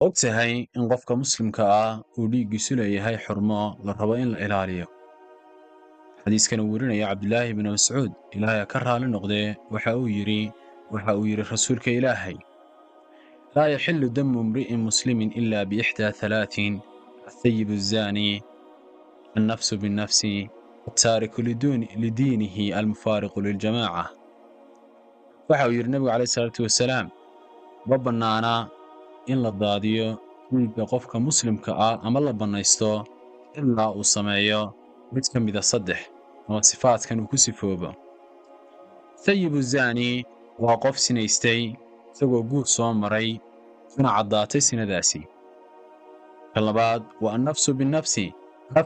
ogtahay in qofka muslimka ah uu dhiiggiisu leeyahay xurmo la rabo in la ilaaliyo. xadiiskan uu warinaya cabdulaahi bn mascuud ilaahay ka raali noqdee waxa uu yidhi rasuulka ilaahay laa yaxillu damu imri'in muslimin ila biixdaa halaatin athayibu الzaani النفس بالنفس التارك لدينه المفارق للجماعة. waxa uu yidhi nabigu calayhi salaatu wasalaam ma bannaana in la daadiyo dhiigga qofka muslimka ah ama la bannaysto ilaa uu sameeyo mid ka mida saddex ama sifaadkan uu ku sifoobo. thayibu zaani waa qof sinaystay isagoo guur soo maray kuna caddaatay sinadaasi. ka labaad waa annafsu binnafsi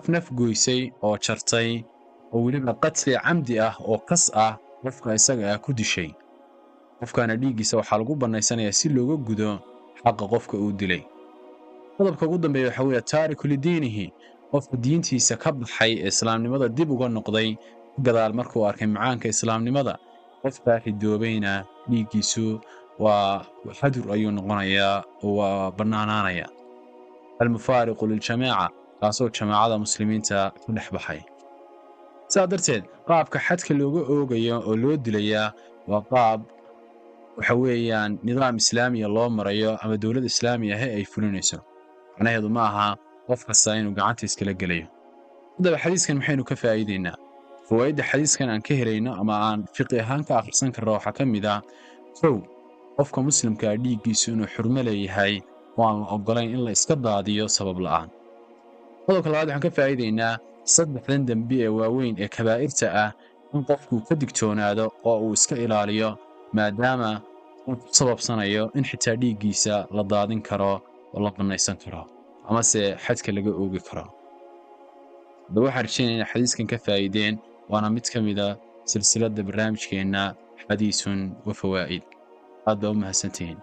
naf goysay oo jartay oo weliba qatli camdi ah oo kas ah qofka isaga ah ku dishay. qofkaana dhiiggiisa waxaa lagu bannaysanayaa si looga gudo xaqa qofka uu dilay. qodobka ugu dambeeya waxaa weeye taariku lidiinihi qofka diintiisa ka baxay ee islaamnimada dib uga noqday gadaal markuu arkay macaanka islaamnimada. qofkaa ridoobayna dhiiggiisu waa hadur ayuu noqonayaa oo waa bannaanaanaya. almufaariqu liljamaaca kaasoo jamaacada muslimiinta ku dhex baxay. sidaa darteed qaabka xadka looga oogayo oo loo dilayaa waa qaab waxa weeyaan nidaam islaamiya loo marayo ama dowlad islaami ahe ay fulinayso. macnaheedu ma aha qof kasta inuu gacanta iskala gelayo. haddaba xadiiskan maxaynu ka faa'iidaynaa? fawaa'idda xadiiskan aan ka helayno ama aan fiqi ahaan ka akhrisan karno waxaa ka mid ah kow qofka muslimkaa dhiiggiisu inuu xurmo leeyahay oo aan la oggolayn in la iska daadiyo sabab la'aan. qodobka labaad waxaan ka faa'iidaynaa saddexdan dembi ee waaweyn ee kabaa'irta ah in qofku ka digtoonaado oo uu iska ilaaliyo maadaama uu ku sababsanayo in xitaa dhiiggiisa la daadin karo oo la bannaysan karo amase xadka laga oogi karo. haddaba waxaan rajaynaya inay xadiiskan ka faa'iideen waana mid ka mida silsiladda barnaamijkeenna xadiisun wa fawaa'id. aad baa u mahadsantihiin.